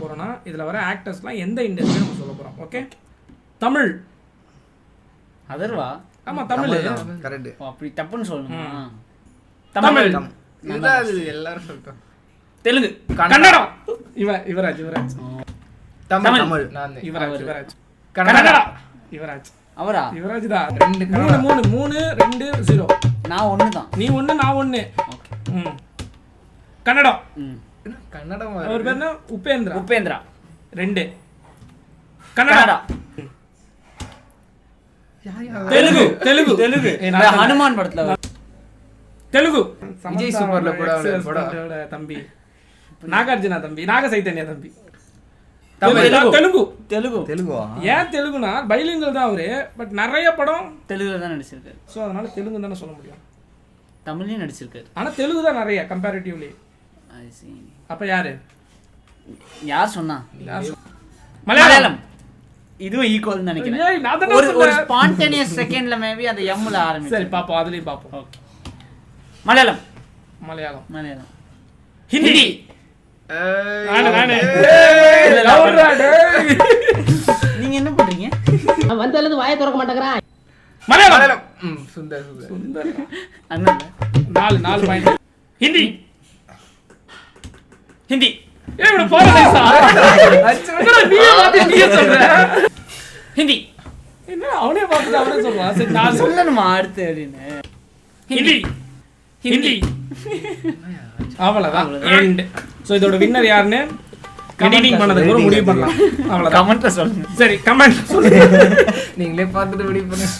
போறோம்னா இதுல வர ஆக்டர்ஸ்லாம் எந்த இண்டஸ்ட்ரி நம்ம சொல்ல போறோம். ஓகே, தமிழ். அதர்வா? ஆமா தமிழ். கரெக்ட். அப்படி தப்புன்னு சொல்லணுமா? தமிழ். இதுதான் அது எல்லாரும் சொல்றோம். தெலுங்கு, கன்னடம். யுவராஜ். தமிழ் தமிழ். நான் யுவராஜ். கன்னடா. யுவராஜ். அவரா? யுவராஜ் தான். 2 3 2 0. நான் 1 தான். நீ 1 நான் 1. ஓகே. கன்னடம். கன்னடம். அவர் பேர் என்ன? உபேந்திரா. 2. கன்னடா. தெலுங்கு. ஹனுமான் படத்துல தெலுங்கு. விஜய் சூப்பர்ல கூட தம்பி நாகார்ஜுனா தம்பி, நாக சைத்தன்யா தம்பி. தெலுங்கு. தெலுங்குவா? ஏன் தெலுங்குனா பைலிங்கல் தான் அவரு, பட் நிறைய படம் தெலுங்குல தான் நடிச்சிருக்காரு. சோ அதனால தெலுங்கு தானே சொல்ல முடியும். தமிழ்லயும் நடிச்சிருக்காரு. ஆனா தெலுங்கு தான் நிறைய கம்பேரிட்டிவ்லி. அப்ப யார் சொன்னா? மலையாளம். இதுவும் ஈக்குவல் நினைக்கிறேன். ஏய் நான் தான் ஒரு ஸ்பான்டேனியஸ் செகண்ட்ல மேபி அந்த எம்ல ஆரம்பிச்சு. சரி பாப்போம், அதுலயும் பாப்போம். ஓகே. மலையாளம். ஹிந்தி. நீங்க என்ன பண்றீங்க? வந்ததுல வாயை திறக்க மாட்டேங்கிறான். மலையாளம். சுந்தர். அண்ணன் 4 பாயிண்ட். ஹிந்தி. ஏய் இவன பாரடைஸா? நீயே சொல்ற. ஹிந்தி. என்ன அவனே பார்த்து அவனே சொல்றான். சரி நான் சொல்லணுமா அடுத்து அப்படின்னு? ஹிந்தி. அவ்வளவுதான். எண்ட். சோ இதோட வின்னர் யாருன்னு எடிட்டிங் பண்ணதுக்கு அப்புறம் முடிவு பண்ணலாம். அவ்வளவுதான். கமெண்ட்ல சொல்லுங்க. சரி கமெண்ட் சொல்லுங்க. நீங்களே பார்த்துட்டு முடிவு பண்ணுங்க.